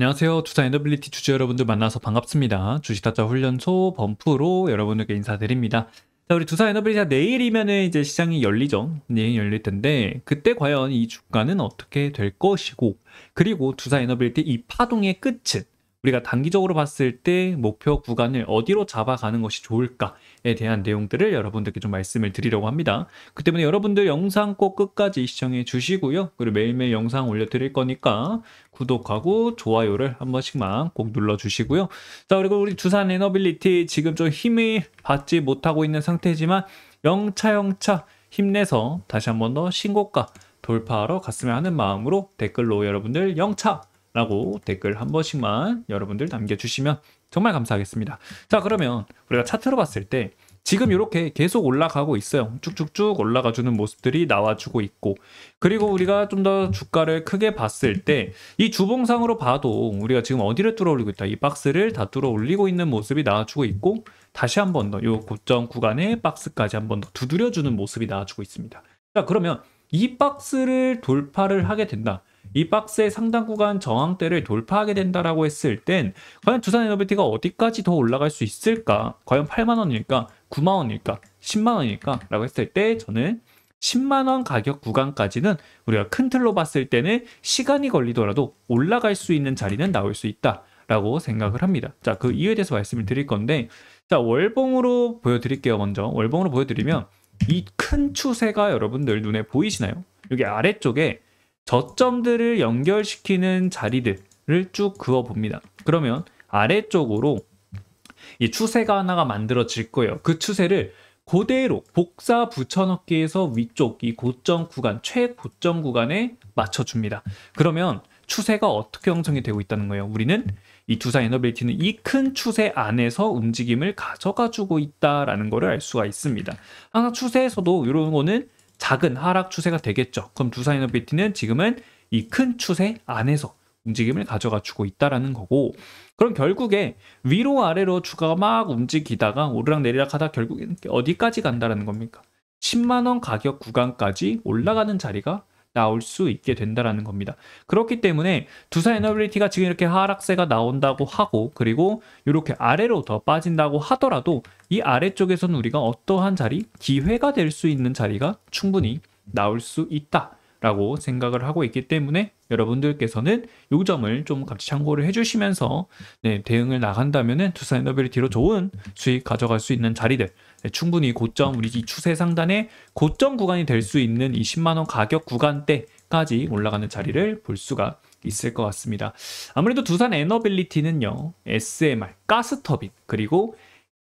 안녕하세요. 투자 에너빌리티 주주 여러분들 만나서 반갑습니다. 주식타짜 훈련소 범프로 여러분들께 인사드립니다. 자, 우리 투자 에너빌리티가 내일이면은 이제 시장이 열리죠. 내일 열릴 텐데 그때 과연 이 주가는 어떻게 될 것이고, 그리고 투자 에너빌리티 이 파동의 끝은 우리가 단기적으로 봤을 때 목표 구간을 어디로 잡아가는 것이 좋을까에 대한 내용들을 여러분들께 좀 말씀을 드리려고 합니다. 그 때문에 여러분들 영상 꼭 끝까지 시청해 주시고요. 그리고 매일매일 영상 올려드릴 거니까 구독하고 좋아요를 한 번씩만 꼭 눌러주시고요. 자, 그리고 우리 두산 에너빌리티 지금 좀 힘을 받지 못하고 있는 상태지만 영차 힘내서 다시 한 번 더 신고가 돌파하러 갔으면 하는 마음으로 댓글로 여러분들 영차! 라고 댓글 한 번씩만 여러분들 남겨주시면 정말 감사하겠습니다. 자, 그러면 우리가 차트로 봤을 때 지금 이렇게 계속 올라가고 있어요. 쭉쭉쭉 올라가주는 모습들이 나와주고 있고, 그리고 우리가 좀 더 주가를 크게 봤을 때 이 주봉상으로 봐도 우리가 지금 어디를 뚫어 올리고 있다, 이 박스를 다 뚫어 올리고 있는 모습이 나와주고 있고, 다시 한 번 더 이 고점 구간의 박스까지 한 번 더 두드려주는 모습이 나와주고 있습니다. 자, 그러면 이 박스를 돌파를 하게 된다, 이 박스의 상당 구간 저항대를 돌파하게 된다라고 했을 땐 과연 두산 에너빌리티가 어디까지 더 올라갈 수 있을까? 과연 8만 원일까? 9만 원일까? 10만 원일까? 라고 했을 때 저는 10만 원 가격 구간까지는 우리가 큰 틀로 봤을 때는 시간이 걸리더라도 올라갈 수 있는 자리는 나올 수 있다라고 생각을 합니다. 자, 그 이유에 대해서 말씀을 드릴 건데, 자, 월봉으로 보여드릴게요. 먼저 월봉으로 보여드리면 이 큰 추세가 여러분들 눈에 보이시나요? 여기 아래쪽에 저점들을 연결시키는 자리들을 쭉 그어 봅니다. 그러면 아래쪽으로 이 추세가 하나가 만들어질 거예요. 그 추세를 그대로 복사 붙여넣기해서 위쪽 이 고점 구간, 최고점 구간에 맞춰줍니다. 그러면 추세가 어떻게 형성이 되고 있다는 거예요? 우리는 이 두산 에너빌리티는 이 큰 추세 안에서 움직임을 가져가주고 있다라는 것을 알 수가 있습니다. 항상 추세에서도 이런 거는 작은 하락 추세가 되겠죠. 그럼 두산 에너빌리티는 지금은 이 큰 추세 안에서 움직임을 가져가 주고 있다라는 거고, 그럼 결국에 위로 아래로 주가가 막 움직이다가 오르락 내리락 하다 결국에는 어디까지 간다라는 겁니까? 10만 원 가격 구간까지 올라가는 자리가 나올 수 있게 된다라는 겁니다. 그렇기 때문에 두산 에너빌리티가 지금 이렇게 하락세가 나온다고 하고, 그리고 이렇게 아래로 더 빠진다고 하더라도 이 아래쪽에서는 우리가 어떠한 자리, 기회가 될 수 있는 자리가 충분히 나올 수 있다라고 생각을 하고 있기 때문에 여러분들께서는 이 점을 좀 같이 참고를 해주시면서 대응을 나간다면은 두산 에너빌리티로 좋은 수익 가져갈 수 있는 자리들, 충분히 고점, 우리 이 추세 상단의 고점 구간이 될 수 있는 이 10만 원 가격 구간대까지 올라가는 자리를 볼 수가 있을 것 같습니다. 아무래도 두산 에너빌리티는요, SMR, 가스터빈, 그리고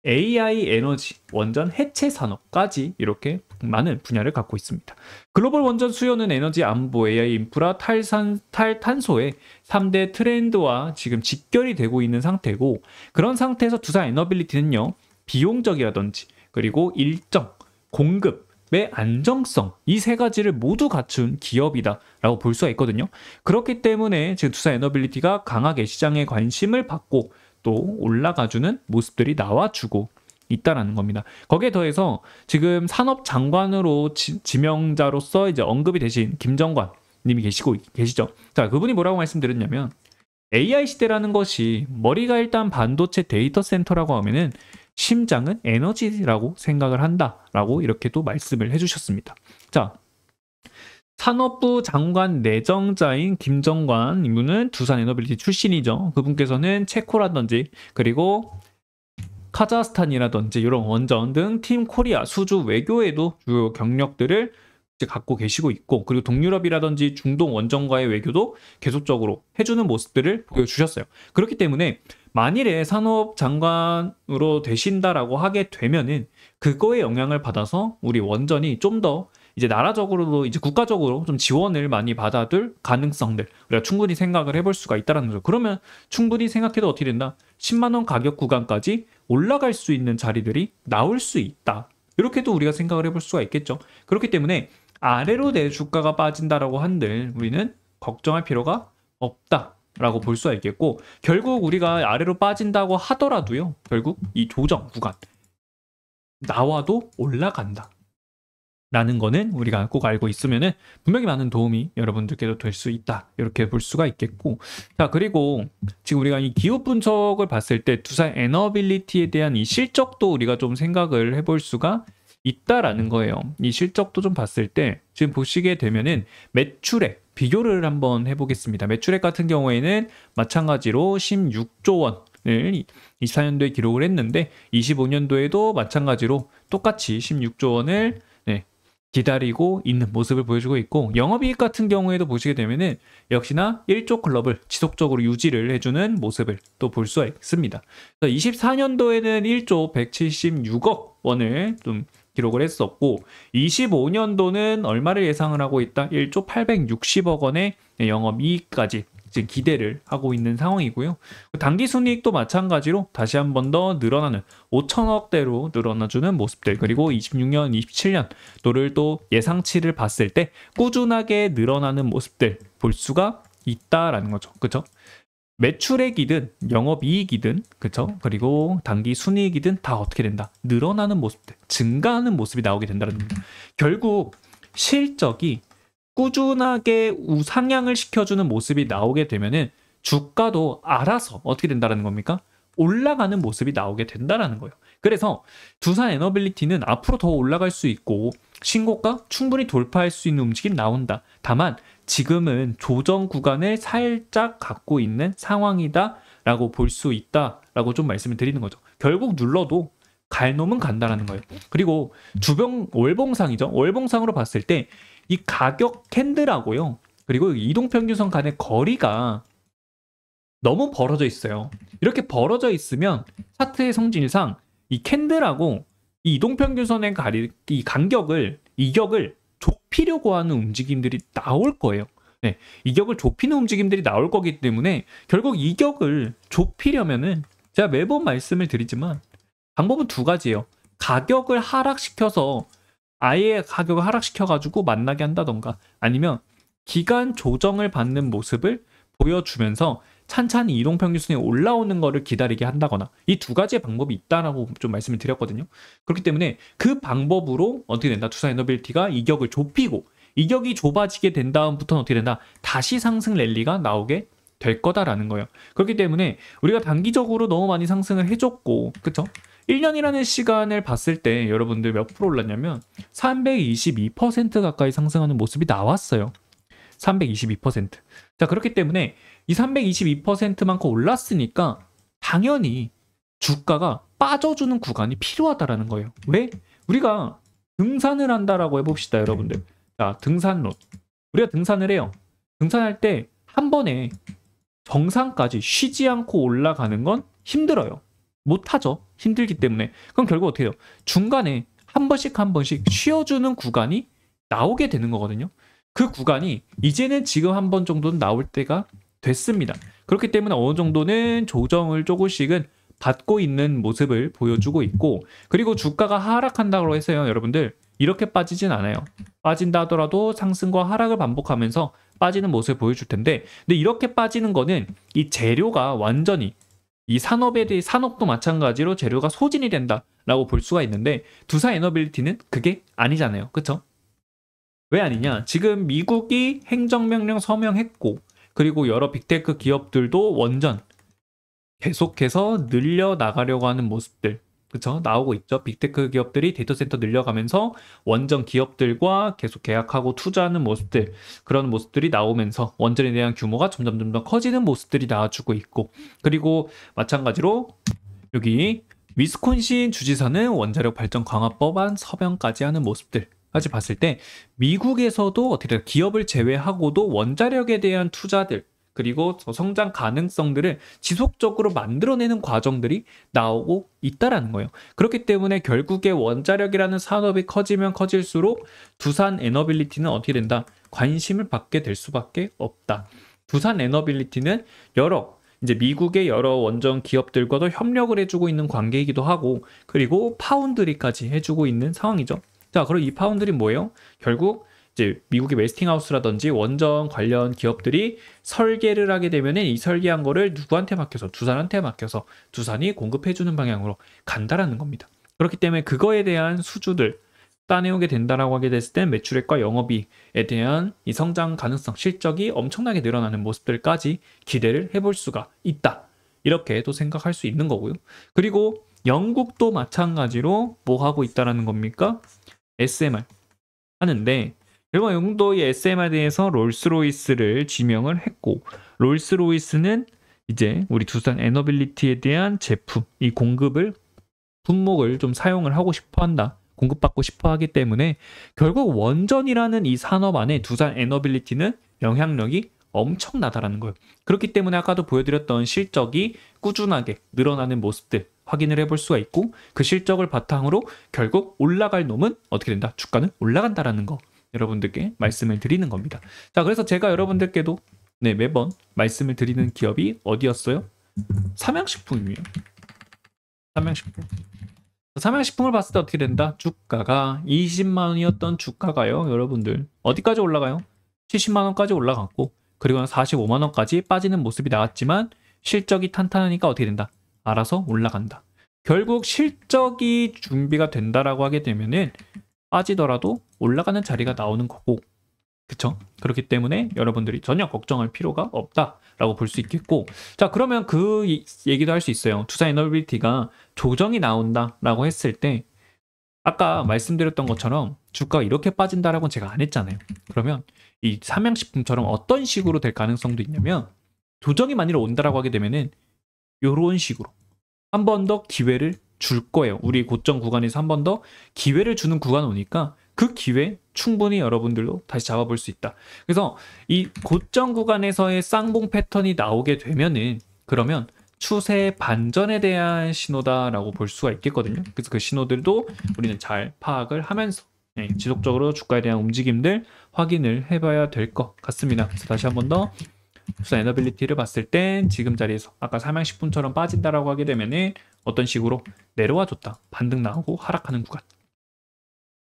AI 에너지, 원전 해체 산업까지 이렇게 많은 분야를 갖고 있습니다. 글로벌 원전 수요는 에너지 안보, AI 인프라, 탈탄소의 3대 트렌드와 지금 직결이 되고 있는 상태고, 그런 상태에서 두산 에너빌리티는요, 비용적이라든지 그리고 일정, 공급의 안정성, 이 세 가지를 모두 갖춘 기업이다라고 볼 수가 있거든요. 그렇기 때문에 지금 두산 에너빌리티가 강하게 시장에 관심을 받고 또 올라가주는 모습들이 나와주고 있다라는 겁니다. 거기에 더해서 지금 산업장관으로 지명자로서 이제 언급이 되신 김정관 님이 계시죠. 자, 그분이 뭐라고 말씀드렸냐면, AI 시대라는 것이 머리가 일단 반도체 데이터 센터라고 하면은 심장은 에너지라고 생각을 한다라고 이렇게 또 말씀을 해주셨습니다. 자, 산업부 장관 내정자인 김정관 이분은 두산 에너빌리티 출신이죠. 그분께서는 체코라든지 그리고 카자흐스탄이라든지 이런 원전 등 팀 코리아 수주 외교에도 주요 경력들을 갖고 계시고 있고, 그리고 동유럽이라든지 중동 원전과의 외교도 계속적으로 해주는 모습들을 보여주셨어요. 그렇기 때문에 만일에 산업장관으로 되신다라고 하게 되면은 그거에 영향을 받아서 우리 원전이 좀 더 이제 나라적으로도 이제 국가적으로 좀 지원을 많이 받아둘 가능성들 우리가 충분히 생각을 해볼 수가 있다는 거죠. 그러면 충분히 생각해도 어떻게 된다? 10만 원 가격 구간까지 올라갈 수 있는 자리들이 나올 수 있다. 이렇게도 우리가 생각을 해볼 수가 있겠죠. 그렇기 때문에 아래로 내 주가가 빠진다라고 한들 우리는 걱정할 필요가 없다라고 볼 수가 있겠고, 결국 우리가 아래로 빠진다고 하더라도요, 결국 이 조정 구간 나와도 올라간다. 라는 거는 우리가 꼭 알고 있으면은 분명히 많은 도움이 여러분들께도 될 수 있다. 이렇게 볼 수가 있겠고. 자, 그리고 지금 우리가 이 기업 분석을 봤을 때 두사의 에너빌리티에 대한 이 실적도 우리가 좀 생각을 해볼 수가 있다라는 거예요. 이 실적도 좀 봤을 때 지금 보시게 되면은 매출액 비교를 한번 해보겠습니다. 매출액 같은 경우에는 마찬가지로 16조 원을 24년도에 기록을 했는데 25년도에도 마찬가지로 똑같이 16조 원을 기다리고 있는 모습을 보여주고 있고, 영업이익 같은 경우에도 보시게 되면은 역시나 1조 클럽을 지속적으로 유지를 해주는 모습을 또 볼 수가 있습니다. 24년도에는 1조 176억 원을 좀 기록을 했었고, 25년도는 얼마를 예상을 하고 있다? 1조 860억 원의 영업이익까지 지금 기대를 하고 있는 상황이고요. 당기순이익도 마찬가지로 다시 한 번 더 늘어나는 5천억대로 늘어나주는 모습들, 그리고 26년, 27년도를 또 예상치를 봤을 때 꾸준하게 늘어나는 모습들 볼 수가 있다라는 거죠. 그렇죠? 매출액이든 영업이익이든 그렇죠? 그리고 당기순이익이든 다 어떻게 된다? 늘어나는 모습들, 증가하는 모습이 나오게 된다는 겁니다. 결국 실적이 꾸준하게 우상향을 시켜주는 모습이 나오게 되면은 주가도 알아서 어떻게 된다는 겁니까? 올라가는 모습이 나오게 된다는 거예요. 그래서 두산 에너빌리티는 앞으로 더 올라갈 수 있고 신고가 충분히 돌파할 수 있는 움직임 나온다. 다만 지금은 조정 구간을 살짝 갖고 있는 상황이다라고 볼 수 있다라고 좀 말씀을 드리는 거죠. 결국 눌러도 갈 놈은 간다라는 거예요. 그리고 주변 월봉상이죠. 월봉상으로 봤을 때 이 가격 캔들하고요, 그리고 이동평균선 간의 거리가 너무 벌어져 있어요. 이렇게 벌어져 있으면 차트의 성질상 이 캔들하고 이 이동평균선의 이 간격을, 이격을 좁히려고 하는 움직임들이 나올 거예요. 네, 이격을 좁히는 움직임들이 나올 거기 때문에 결국 이격을 좁히려면은 제가 매번 말씀을 드리지만 방법은 두 가지예요. 가격을 하락시켜서 아예 가격을 하락시켜가지고 만나게 한다던가, 아니면 기간 조정을 받는 모습을 보여주면서 찬찬히 이동평균선이 올라오는 거를 기다리게 한다거나, 이 두 가지의 방법이 있다라고 좀 말씀을 드렸거든요. 그렇기 때문에 그 방법으로 어떻게 된다? 두산 에너빌리티가 이격을 좁히고, 이격이 좁아지게 된 다음부터는 어떻게 된다? 다시 상승 랠리가 나오게 될 거다라는 거예요. 그렇기 때문에 우리가 단기적으로 너무 많이 상승을 해줬고, 그쵸? 1년이라는 시간을 봤을 때 여러분들 몇 프로 올랐냐면 322% 가까이 상승하는 모습이 나왔어요. 322%. 자, 그렇기 때문에 이 322%만큼 올랐으니까 당연히 주가가 빠져주는 구간이 필요하다라는 거예요. 왜? 우리가 등산을 한다라고 해봅시다, 여러분들. 자, 등산로. 우리가 등산을 해요. 등산할 때 한 번에 정상까지 쉬지 않고 올라가는 건 힘들어요. 못하죠. 힘들기 때문에. 그럼 결국 어떻게 해요? 중간에 한 번씩 한 번씩 쉬어주는 구간이 나오게 되는 거거든요. 그 구간이 이제는 지금 한 번 정도는 나올 때가 됐습니다. 그렇기 때문에 어느 정도는 조정을 조금씩은 받고 있는 모습을 보여주고 있고, 그리고 주가가 하락한다고 해서요, 여러분들 이렇게 빠지진 않아요. 빠진다 하더라도 상승과 하락을 반복하면서 빠지는 모습을 보여줄 텐데, 근데 이렇게 빠지는 거는 이 재료가 완전히 이 산업에 대해, 산업도 마찬가지로 재료가 소진이 된다라고 볼 수가 있는데 두산 에너빌리티는 그게 아니잖아요. 그렇죠? 왜 아니냐? 지금 미국이 행정명령 서명했고, 그리고 여러 빅테크 기업들도 원전 계속해서 늘려나가려고 하는 모습들, 그쵸? 나오고 있죠. 빅테크 기업들이 데이터 센터 늘려가면서 원전 기업들과 계속 계약하고 투자하는 모습들, 그런 모습들이 나오면서 원전에 대한 규모가 점점 더 커지는 모습들이 나와주고 있고, 그리고 마찬가지로 여기 위스콘신 주지사는 원자력 발전 강화법안 서명까지 하는 모습들까지 봤을 때 미국에서도 어떻게 기업을 제외하고도 원자력에 대한 투자들, 그리고 성장 가능성들을 지속적으로 만들어내는 과정들이 나오고 있다라는 거예요. 그렇기 때문에 결국에 원자력이라는 산업이 커지면 커질수록 두산 에너빌리티는 어떻게 된다? 관심을 받게 될 수밖에 없다. 두산 에너빌리티는 이제 미국의 여러 원전 기업들과도 협력을 해주고 있는 관계이기도 하고, 그리고 파운드리까지 해주고 있는 상황이죠. 자, 그럼 이 파운드리 뭐예요? 결국 이제 미국의 웨스팅하우스라든지 원전 관련 기업들이 설계를 하게 되면은 이 설계한 거를 누구한테 맡겨서? 두산한테 맡겨서 두산이 공급해주는 방향으로 간다라는 겁니다. 그렇기 때문에 그거에 대한 수주들, 따내오게 된다라고 하게 됐을 때 매출액과 영업이익에 대한 이 성장 가능성, 실적이 엄청나게 늘어나는 모습들까지 기대를 해볼 수가 있다. 이렇게 또 생각할 수 있는 거고요. 그리고 영국도 마찬가지로 뭐 하고 있다라는 겁니까? SMR 하는데, 결국 영국도 이 SMR에 대해서 롤스로이스를 지명을 했고, 롤스로이스는 이제 우리 두산 에너빌리티에 대한 제품, 이 공급을 품목을 좀 사용을 하고 싶어 한다. 공급받고 싶어 하기 때문에 결국 원전이라는 이 산업 안에 두산 에너빌리티는 영향력이 엄청나다라는 거예요. 그렇기 때문에 아까도 보여드렸던 실적이 꾸준하게 늘어나는 모습들 확인을 해볼 수가 있고, 그 실적을 바탕으로 결국 올라갈 놈은 어떻게 된다? 주가는 올라간다라는 거 여러분들께 말씀을 드리는 겁니다. 자, 그래서 제가 여러분들께도 매번 말씀을 드리는 기업이 어디였어요? 삼양식품이에요. 삼양식품. 삼양식품을 봤을 때 어떻게 된다? 주가가 20만 원이었던 주가가요, 여러분들 어디까지 올라가요? 70만 원까지 올라갔고, 그리고 45만 원까지 빠지는 모습이 나왔지만 실적이 탄탄하니까 어떻게 된다? 알아서 올라간다. 결국 실적이 준비가 된다라고 하게 되면은 빠지더라도 올라가는 자리가 나오는 거고, 그쵸? 그렇기 때문에 여러분들이 전혀 걱정할 필요가 없다라고 볼 수 있겠고, 자, 그러면 그 얘기도 할 수 있어요. 두산 에너빌리티가 조정이 나온다라고 했을 때 아까 말씀드렸던 것처럼 주가가 이렇게 빠진다라고는 제가 안 했잖아요. 그러면 이 삼양식품처럼 어떤 식으로 될 가능성도 있냐면, 조정이 만일 온다라고 하게 되면은 이런 식으로 한 번 더 기회를 줄 거예요. 우리 고점 구간에서 한 번 더 기회를 주는 구간 오니까 그 기회 충분히 여러분들도 다시 잡아볼 수 있다. 그래서 이 고점 구간에서의 쌍봉 패턴이 나오게 되면은 그러면 추세 반전에 대한 신호다라고 볼 수가 있겠거든요. 그래서 그 신호들도 우리는 잘 파악을 하면서 지속적으로 주가에 대한 움직임들 확인을 해봐야 될 것 같습니다. 그래서 다시 한 번 더 두산 에너빌리티를 봤을 땐 지금 자리에서 아까 삼양식품처럼 빠진다라고 하게 되면은 어떤 식으로 내려와 줬다, 반등 나오고 하락하는 구간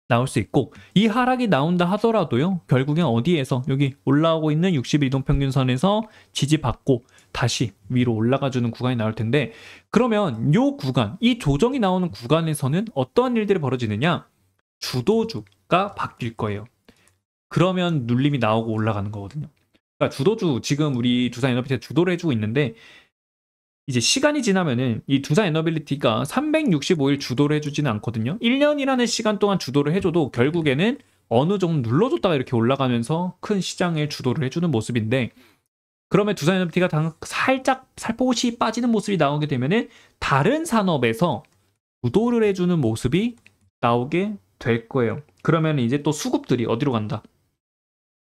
나올 수 있고, 이 하락이 나온다 하더라도요, 결국엔 어디에서 여기 올라오고 있는 60일 이동평균선에서 지지받고 다시 위로 올라가주는 구간이 나올 텐데, 그러면 이 구간, 이 조정이 나오는 구간에서는 어떠한 일들이 벌어지느냐? 주도주가 바뀔 거예요. 그러면 눌림이 나오고 올라가는 거거든요. 그러니까 주도주, 지금 우리 두산 에너빌리티가 주도를 해주고 있는데, 이제 시간이 지나면은 이 두산 에너빌리티가 365일 주도를 해주지는 않거든요. 1년이라는 시간 동안 주도를 해줘도 결국에는 어느 정도 눌러줬다가 이렇게 올라가면서 큰 시장을 주도를 해주는 모습인데, 그러면 두산 에너빌리티가 살짝 살포시 빠지는 모습이 나오게 되면은 다른 산업에서 주도를 해주는 모습이 나오게 될 거예요. 그러면 이제 또 수급들이 어디로 간다?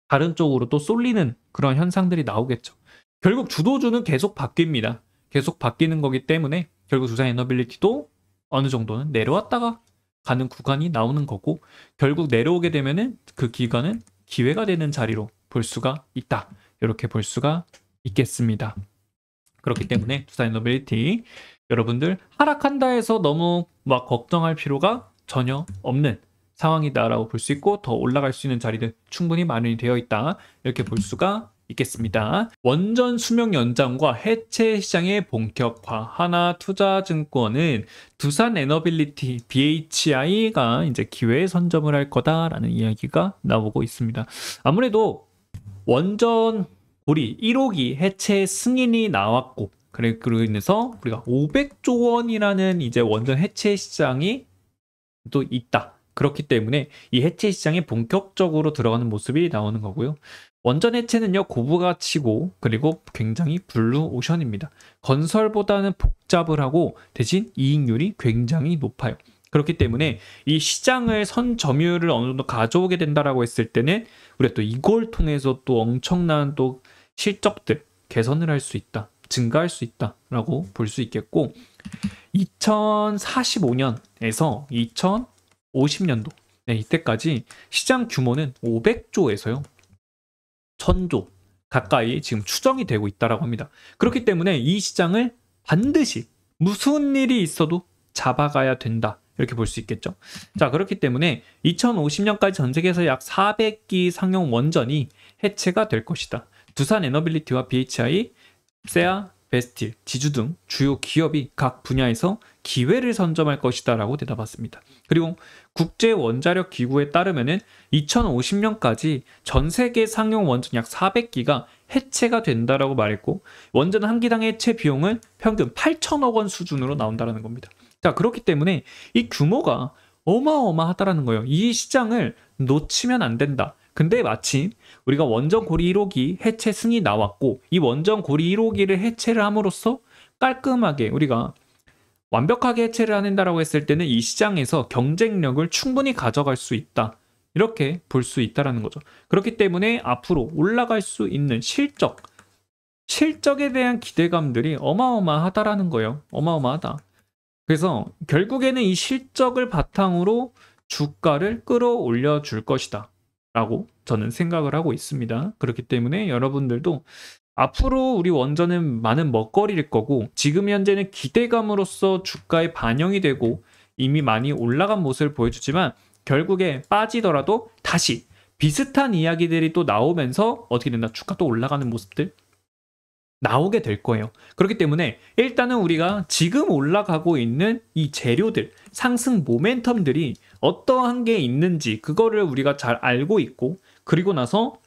다른 쪽으로 또 쏠리는 그런 현상들이 나오겠죠. 결국 주도주는 계속 바뀝니다. 계속 바뀌는 거기 때문에 결국 두산 에너빌리티도 어느 정도는 내려왔다가 가는 구간이 나오는 거고, 결국 내려오게 되면은 그 기간은 기회가 되는 자리로 볼 수가 있다. 이렇게 볼 수가 있겠습니다. 그렇기 때문에 두산 에너빌리티 여러분들 하락한다 해서 너무 막 걱정할 필요가 전혀 없는 상황이다라고 볼 수 있고, 더 올라갈 수 있는 자리들 충분히 마련이 되어 있다. 이렇게 볼 수가 있겠습니다. 원전 수명 연장과 해체 시장의 본격화. 하나투자증권은 두산 에너빌리티 BHI가 이제 기회에 선점을 할 거다라는 이야기가 나오고 있습니다. 아무래도 원전 우리 1호기 해체 승인이 나왔고, 그로 인해서 우리가 500조 원이라는 이제 원전 해체 시장이 또 있다. 그렇기 때문에 이 해체 시장에 본격적으로 들어가는 모습이 나오는 거고요. 원전 해체는요, 고부가치고 그리고 굉장히 블루오션입니다. 건설보다는 복잡을 하고 대신 이익률이 굉장히 높아요. 그렇기 때문에 이 시장을 선 점유율을 어느 정도 가져오게 된다라고 했을 때는 우리가 또 이걸 통해서 또 엄청난 또 실적들 개선을 할 수 있다, 증가할 수 있다라고 볼 수 있겠고, 2045년에서 2050년도 이때까지 시장 규모는 500조에서요 1000조 가까이 지금 추정이 되고 있다라고 합니다. 그렇기 때문에 이 시장을 반드시 무슨 일이 있어도 잡아가야 된다, 이렇게 볼 수 있겠죠. 자, 그렇기 때문에 2050년까지 전 세계에서 약 400기 상용 원전이 해체가 될 것이다. 두산 에너빌리티와 BHI, 세아, 베스틸, 지주 등 주요 기업이 각 분야에서 기회를 선점할 것이다 라고 대답했습니다. 그리고 국제원자력 기구에 따르면은 2050년까지 전 세계 상용 원전 약 400기가 해체가 된다라고 말했고, 원전 한 기당 해체 비용은 평균 8천억 원 수준으로 나온다라는 겁니다. 자, 그렇기 때문에 이 규모가 어마어마하다라는 거예요. 이 시장을 놓치면 안 된다. 근데 마침 우리가 원전 고리 1호기 해체 승인이 나왔고, 이 원전 고리 1호기를 해체를 함으로써 깔끔하게 우리가 완벽하게 해체를 해낸다라고 했을 때는 이 시장에서 경쟁력을 충분히 가져갈 수 있다. 이렇게 볼 수 있다라는 거죠. 그렇기 때문에 앞으로 올라갈 수 있는 실적에 대한 기대감들이 어마어마하다라는 거예요. 어마어마하다. 그래서 결국에는 이 실적을 바탕으로 주가를 끌어올려 줄 것이다 라고 저는 생각을 하고 있습니다. 그렇기 때문에 여러분들도 앞으로 우리 원전은 많은 먹거리일 거고, 지금 현재는 기대감으로써 주가에 반영이 되고 이미 많이 올라간 모습을 보여주지만, 결국에 빠지더라도 다시 비슷한 이야기들이 또 나오면서 어떻게 된다? 주가 또 올라가는 모습들 나오게 될 거예요. 그렇기 때문에 일단은 우리가 지금 올라가고 있는 이 재료들, 상승 모멘텀들이 어떠한 게 있는지 그거를 우리가 잘 알고 있고, 그리고 나서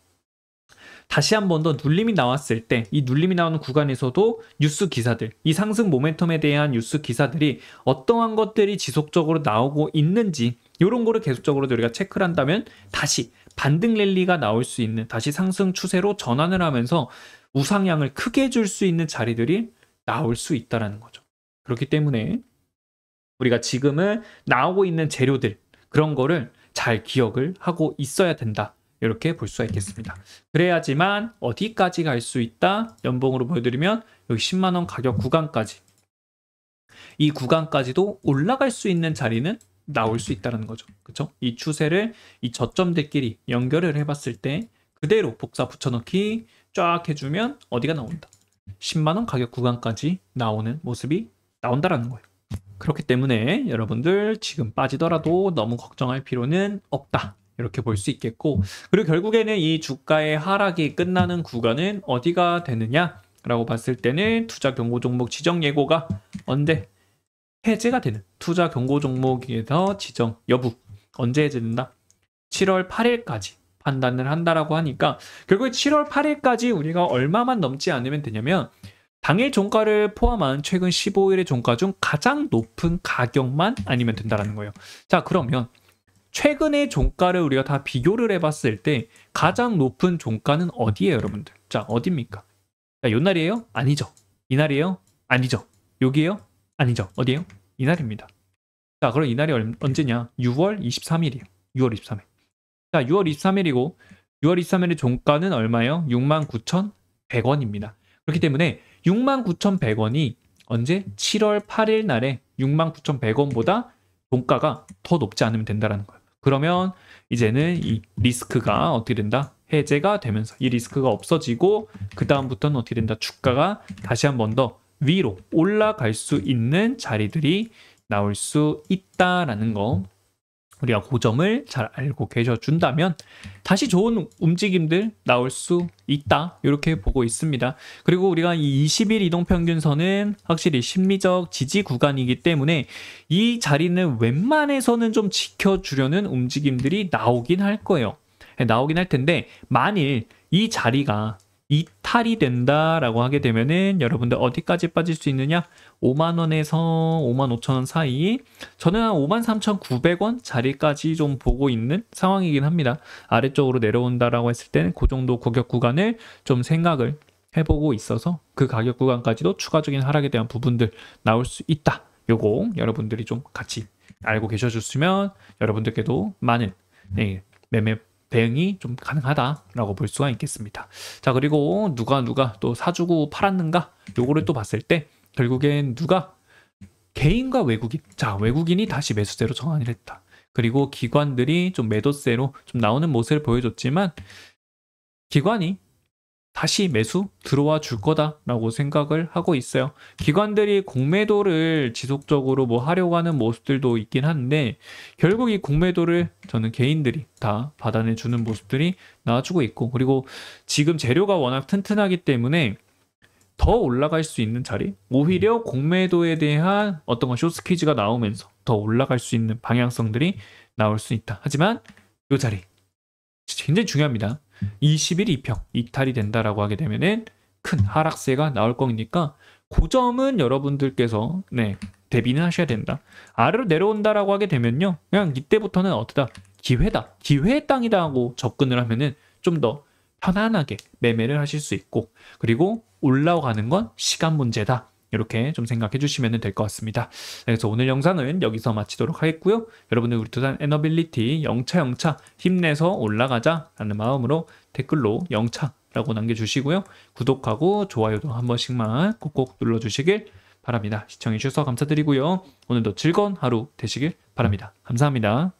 다시 한 번 더 눌림이 나왔을 때 이 눌림이 나오는 구간에서도 뉴스 기사들, 이 상승 모멘텀에 대한 뉴스 기사들이 어떠한 것들이 지속적으로 나오고 있는지, 이런 거를 계속적으로 우리가 체크를 한다면 다시 반등 랠리가 나올 수 있는, 다시 상승 추세로 전환을 하면서 우상향을 크게 줄 수 있는 자리들이 나올 수 있다는 거죠. 그렇기 때문에 우리가 지금은 나오고 있는 재료들, 그런 거를 잘 기억을 하고 있어야 된다. 이렇게 볼 수가 있겠습니다. 그래야지만 어디까지 갈 수 있다? 연봉으로 보여드리면 여기 10만 원 가격 구간까지, 이 구간까지도 올라갈 수 있는 자리는 나올 수 있다는 거죠. 그렇죠? 이 추세를 이 저점들끼리 연결을 해봤을 때 그대로 복사 붙여넣기 쫙 해주면 어디가 나온다? 10만 원 가격 구간까지 나오는 모습이 나온다라는 거예요. 그렇기 때문에 여러분들 지금 빠지더라도 너무 걱정할 필요는 없다. 이렇게 볼 수 있겠고, 그리고 결국에는 이 주가의 하락이 끝나는 구간은 어디가 되느냐라고 봤을 때는 투자 경고 종목 지정 예고가 언제 해제가 되는, 투자 경고 종목에서 지정 여부 언제 해제된다? 7월 8일까지 판단을 한다라고 하니까, 결국에 7월 8일까지 우리가 얼마만 넘지 않으면 되냐면 당일 종가를 포함한 최근 15일의 종가 중 가장 높은 가격만 아니면 된다라는 거예요. 자, 그러면 최근의 종가를 우리가 다 비교를 해봤을 때 가장 높은 종가는 어디예요, 여러분들? 자, 어디입니까? 자, 요 날이에요? 아니죠. 이날이에요? 아니죠. 여기에요? 아니죠. 어디예요? 이날입니다. 자, 그럼 이날이 언제냐? 6월 23일이에요. 6월 23일. 자, 6월 23일이고 6월 23일의 종가는 얼마예요? 69,100원입니다. 그렇기 때문에 69,100원이 언제? 7월 8일 날에 69,100원보다 종가가 더 높지 않으면 된다는 거예요. 그러면 이제는 이 리스크가 어떻게 된다? 해제가 되면서 이 리스크가 없어지고, 그 다음부터는 어떻게 된다? 주가가 다시 한 번 더 위로 올라갈 수 있는 자리들이 나올 수 있다라는 거, 우리가 그 점을 잘 알고 계셔준다면 다시 좋은 움직임들 나올 수 있다, 이렇게 보고 있습니다. 그리고 우리가 이 20일 이동평균선은 확실히 심리적 지지 구간이기 때문에 이 자리는 웬만해서는 좀 지켜주려는 움직임들이 나오긴 할 거예요. 나오긴 할 텐데, 만일 이 자리가 이탈이 된다라고 하게 되면은 여러분들 어디까지 빠질 수 있느냐? 5만 원에서 5만 5천 원 사이, 저는 한 5만 3,900원 자리까지 좀 보고 있는 상황이긴 합니다. 아래쪽으로 내려온다라고 했을 때는 그 정도 가격 구간을 좀 생각을 해보고 있어서 그 가격 구간까지도 추가적인 하락에 대한 부분들 나올 수 있다. 요거 여러분들이 좀 같이 알고 계셔줬으면 여러분들께도 많은 매매 대응이 좀 가능하다라고 볼 수가 있겠습니다. 자, 그리고 누가 또 사주고 팔았는가? 요거를 또 봤을 때 결국엔 누가? 개인과 외국인. 자, 외국인이 다시 매수세로 전환을 했다. 그리고 기관들이 좀 매도세로 좀 나오는 모습을 보여줬지만 기관이 다시 매수 들어와 줄 거다라고 생각을 하고 있어요. 기관들이 공매도를 지속적으로 뭐 하려고 하는 모습들도 있긴 한데, 결국 이 공매도를 저는 개인들이 다 받아내주는 모습들이 나와주고 있고, 그리고 지금 재료가 워낙 튼튼하기 때문에 더 올라갈 수 있는 자리, 오히려 공매도에 대한 어떤 숏스퀴즈가 나오면서 더 올라갈 수 있는 방향성들이 나올 수 있다. 하지만 이 자리 굉장히 중요합니다. 20일 이평 이탈이 된다라고 하게 되면은 큰 하락세가 나올 거니까 그 점은 여러분들께서 대비는 하셔야 된다. 아래로 내려온다라고 하게 되면요, 그냥 이때부터는 어떠다, 기회다, 기회의 땅이다 하고 접근을 하면은 좀 더 편안하게 매매를 하실 수 있고, 그리고 올라가는 건 시간 문제다, 이렇게 좀 생각해 주시면 될 것 같습니다. 그래서 오늘 영상은 여기서 마치도록 하겠고요. 여러분들 우리 두산 에너빌리티 영차 힘내서 올라가자 라는 마음으로 댓글로 영차라고 남겨주시고요. 구독하고 좋아요도 한 번씩만 꼭꼭 눌러주시길 바랍니다. 시청해 주셔서 감사드리고요. 오늘도 즐거운 하루 되시길 바랍니다. 감사합니다.